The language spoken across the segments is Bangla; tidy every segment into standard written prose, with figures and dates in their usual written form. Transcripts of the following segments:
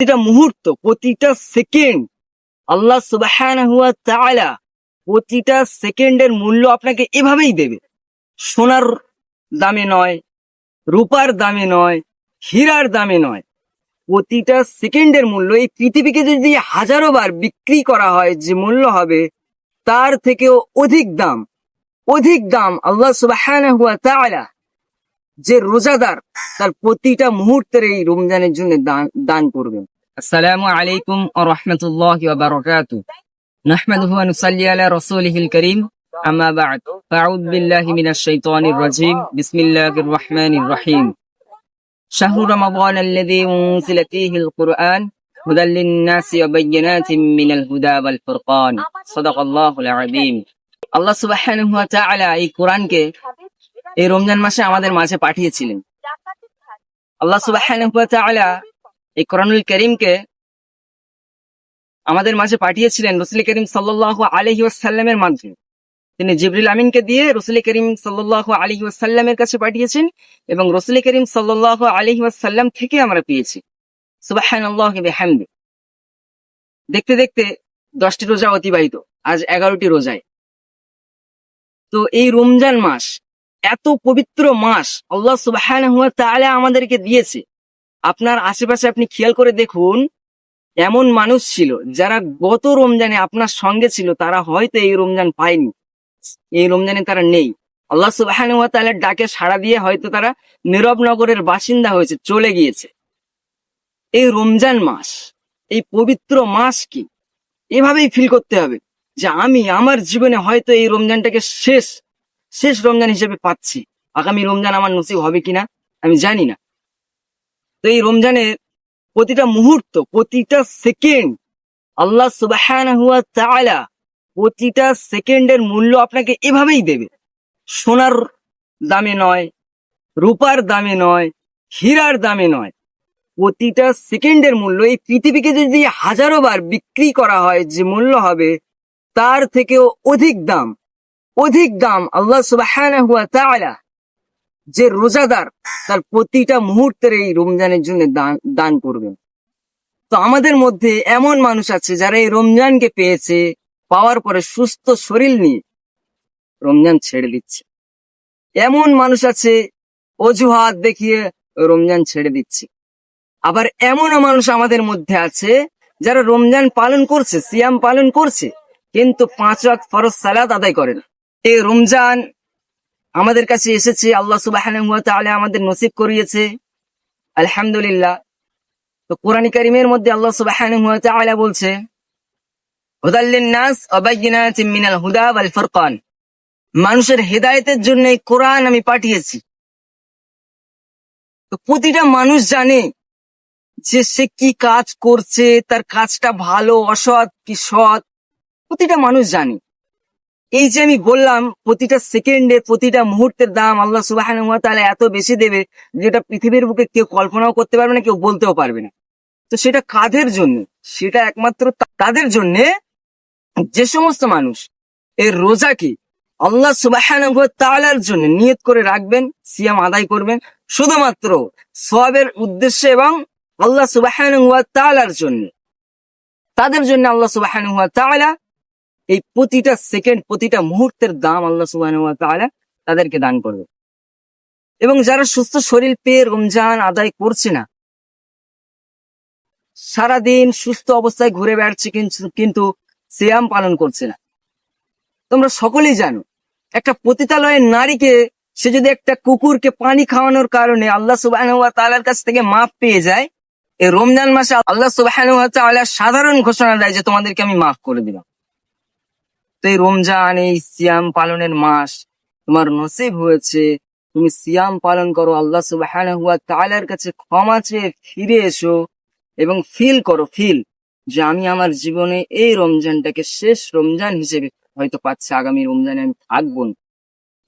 প্রতিটা মুহূর্ত, প্রতিটা সেকেন্ড আল্লাহ সুবহানাহু ওয়া তাআলা প্রতিটা সেকেন্ডের মূল্য আপনাকে এভাবেই দেবে। সোনার দামে নয়, রূপার দামে নয়, হীরার দামে নয়। প্রতিটা সেকেন্ডের মূল্য এই পৃথিবীকে যদি হাজারো বার বিক্রি করা হয়, যে মূল্য হবে তার থেকেও অধিক দাম আল্লাহ সুবহানাহু ওয়া তাআলা যে রোজাদার তার প্রতিটা মুহূর্তের এই রমজানের জন্য দান করবেন। আসসালামু আলাইকুম ওয়া রাহমাতুল্লাহি ওয়া বারাকাতুহু। নাহমাদুহু ওয়া নুসাল্লি আলা রাসূলিহিল কারীম। আম্মা বা'দ। আউযু বিল্লাহি মিনাশ শাইতানির রাজীম। বিসমিল্লাহির রাহমানির রহিম। শাহরু রমাদান আল্লাযী উনজিলা ফীহিল কুরআন হুদাল লিন-নাসি ওয়া বায়্যিনাতিন মিনাল হুদা ওয়াল ফুরকান। সাদাকাল্লাহুল আযীম। আল্লাহ সুবহানাহু ওয়া তাআলা এই কোরআনকে এই রমজান মাসে আমাদের মাঝে পাঠিয়েছিলেন। আল্লাহ সুবহানাহু ওয়া তাআলা এই কোরআনুল কারীমকে আমাদের মাঝে পাঠিয়েছিলেন রাসূল করিম সাল্লাল্লাহু আলাইহি ওয়াসাল্লামের মাধ্যমে। তিনি জিবরিল আমিনকে দিয়ে রাসূল করিম সাল্লাল্লাহু আলাইহি ওয়াসাল্লামের কাছে পাঠিয়েছেন এবং রাসূল করিম সাল্লাল্লাহু আলাইহি ওয়াসাল্লাম থেকে আমরা পেয়েছি। সুবহানাল্লাহি বিহামদি। দেখতে দেখতে 10টি রোজা অতিবাহিত, আজ 11টি রোজায়। তো এই রমজান মাস এত পবিত্র মাস আল্লাহ সুবহানাহু ওয়া তাআলা আমাদেরকে দিয়েছে। আপনার আশেপাশে আপনি খেয়াল করে দেখুন, এমন মানুষ ছিল যারা গত রমজানে আপনার সঙ্গে ছিল, তারা হয়তো এই রমজান পায়নি, এই রমজানে তারা নেই। আল্লাহ সুবহানাহু ওয়া তাআলার ডাকে সাড়া দিয়ে হয়তো তারা নীরব নগরের বাসিন্দা হয়েছে, চলে গিয়েছে। এই রমজান মাস, এই পবিত্র মাস কি এভাবেই ফিল করতে হবে যে আমি আমার জীবনে হয়তো এই রমজানটাকে শেষ রমজান হিসেবে পাচ্ছি। আগামী রমজান আমার নসিব হবে কিনা আমি জানি না। তো এই রমজানের প্রতিটা মুহূর্ত, প্রতিটা সেকেন্ড আল্লাহ সুবহানাহু ওয়া তাআলা প্রতিটা সেকেন্ডের মূল্য আপনাকে এভাবেই দেবে। সোনার দামে নয়, রূপার দামে নয়, হীরার দামে নয়। প্রতিটা সেকেন্ডের মূল্য এই পৃথিবীকে যদি হাজারো বার বিক্রি করা হয়, যে মূল্য হবে তার থেকেও অধিক দাম আল্লাহ সুবহানাহু ওয়া তাআলা যে রোজাদার তার প্রতিটা মুহূর্তের এই রমজানের জন্য দান করবেন। তো আমাদের মধ্যে এমন মানুষ আছে যারা এই রমজানকে পেয়েছে, পাওয়ার পরে সুস্থ শরীর নিয়ে রমজান ছেড়ে দিচ্ছে। এমন মানুষ আছে অজুহাত দেখিয়ে রমজান ছেড়ে দিচ্ছে। আবার এমনও মানুষ আমাদের মধ্যে আছে যারা রমজান পালন করছে, সিয়াম পালন করছে, কিন্তু 5 ওয়াক্ত ফরজ সালাত আদায় করে না। এই রমজান আমাদের কাছে এসেছে, আল্লাহ সুবহানাহু ওয়া তাআলা আমাদের নসিব করিয়েছে, আলহামদুলিল্লাহ। তো কোরআন কারীমের মধ্যে আল্লাহ সুবহানাহু ওয়া তাআলা বলছে, হুদাল লিন-নাস ওয়া বায়্যিনাতিন মিনাল হুদা ওয়াল ফুরকান। মানুষের হেদায়েতের জন্য এই কোরআন আমি পাঠিয়েছি। তো প্রতিটা মানুষ জানে যে সে কি কাজ করছে, তার কাজটা ভালো, অসৎ কি সৎ, প্রতিটা মানুষ জানে। এই যে আমি বললাম প্রতিটা সেকেন্ডে, প্রতিটা মুহূর্তের দাম আল্লাহ সুবহানাহু ওয়া তাআলা এত বেশি দেবে যেটা পৃথিবীর বুকে কেউ কল্পনাও করতে পারবে না, কেউ বলতেও পারবে না। তো সেটা কাদের জন্য? সেটা একমাত্র তাদের জন্য যে সমস্ত মানুষ এই রোজাকে আল্লাহ সুবহানাহু ওয়া তাআলার জন্য নিয়ত করে রাখবেন, সিয়াম আদায় করবেন শুধুমাত্র সওয়াবের উদ্দেশ্যে এবং আল্লাহ সুবহানাহু ওয়া তাআলার জন্য। তাদের জন্য আল্লাহ সুবহানাহু ওয়া তাআলা এই প্রতিটা সেকেন্ড, প্রতিটা মুহূর্তের দাম আল্লাহ সুবহানাহু ওয়া তাআলা তাদেরকে দান করবে। এবং যারা সুস্থ শরীর পেয়ে রমজান আদায় করছে না, সারাদিন সুস্থ অবস্থায় ঘুরে বেড়াচ্ছে কিন্তু সিয়াম পালন করছে না। তোমরা সকলেই জানো, একটা পতিতালয়ের নারীকে, সে যদি একটা কুকুরকে পানি খাওয়ানোর কারণে আল্লাহ সুবহানাহু ওয়া তাআলার কাছ থেকে মাফ পেয়ে যায়, এই রমজান মাসে আল্লাহ সুবহানাহু ওয়া তাআলা সাধারণ ঘোষণা দেয় যে তোমাদেরকে আমি মাফ করে দিলাম। তো এই রমজান, এই সিয়াম পালনের মাস তোমার নসিব হয়েছে, তুমি সিয়াম পালন করো, আল্লাহ সুবহানাহু ওয়া তাআলার কাছে ক্ষমা চেয়ে ফিরে এসো এবং ফিল যে আমি আমার জীবনে এই রমজানটাকে শেষ রমজান হিসেবে হয়তো পাচ্ছি, আগামী রমজানে আমি থাকবো না।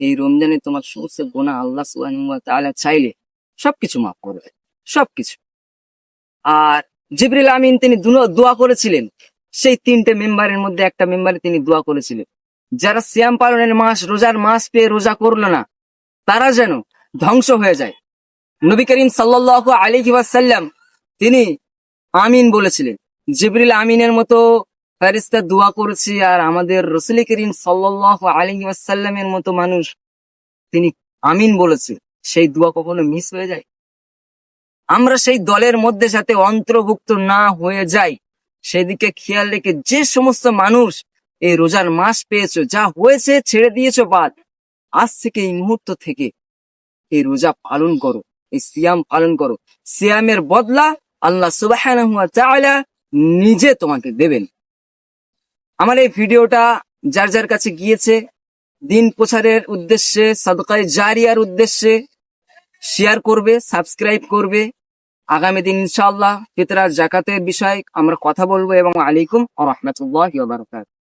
এই রমজানে তোমার সমস্ত গুনাহ আল্লাহ সুবহানাহু ওয়া তাআলা চাইলে সবকিছু মাফ করবে, সবকিছু। আর জিবরিল আমিন তিনি দোয়া করেছিলেন, সেই 3টে মেম্বারের মধ্যে একটা মেম্বারে তিনি দোয়া করেছিলেন, যারা সিয়াম পালনের মাস, রোজার মাস পেয়ে রোজা করলো না, তারা যেন ধ্বংস হয়ে যায়। নবী করিম সাল্লাল্লাহু আলাইহি ওয়াসাল্লাম তিনি আমিন বলেছিলেন। জিবরিল আমিনের মতো ফেরেশতা দোয়া করেছে, আর আমাদের রাসূল করিম সাল্লাল্লাহু আলাইহি ওয়াসাল্লামের মতো মানুষ তিনি আমিন বলেছে, সেই দোয়া কখনো মিস হয়ে যায়? আমরা সেই দলের মধ্যে যাতে অন্তর্ভুক্ত না হয়ে যাই সেদিকে খেয়াল রেখে যে সমস্ত মানুষ এই রোজার মাস পেয়েছো, যা হয়েছে ছেড়ে দিয়েছো বাদ, আজ থেকে এই মুহূর্ত থেকে এই রোজা পালন করো, এই সিয়াম পালন করো। সিয়ামের বদলা আল্লাহ সুবহানাহু ওয়া তাআলা নিজে তোমাকে দেবেন। আমার এই ভিডিওটা যার যার কাছে গিয়েছে, দিন প্রচারের উদ্দেশ্যে, সাদকায়ে জারিয়ার উদ্দেশ্যে শেয়ার করবে, সাবস্ক্রাইব করবে। আগামী দিন ইনশাআল্লাহ ফিতরা জাকাতের বিষয়ে আমরা কথা বলবো। এবং আলাইকুম ওয়া রাহমাতুল্লাহি ওয়া বারাকাতুহু।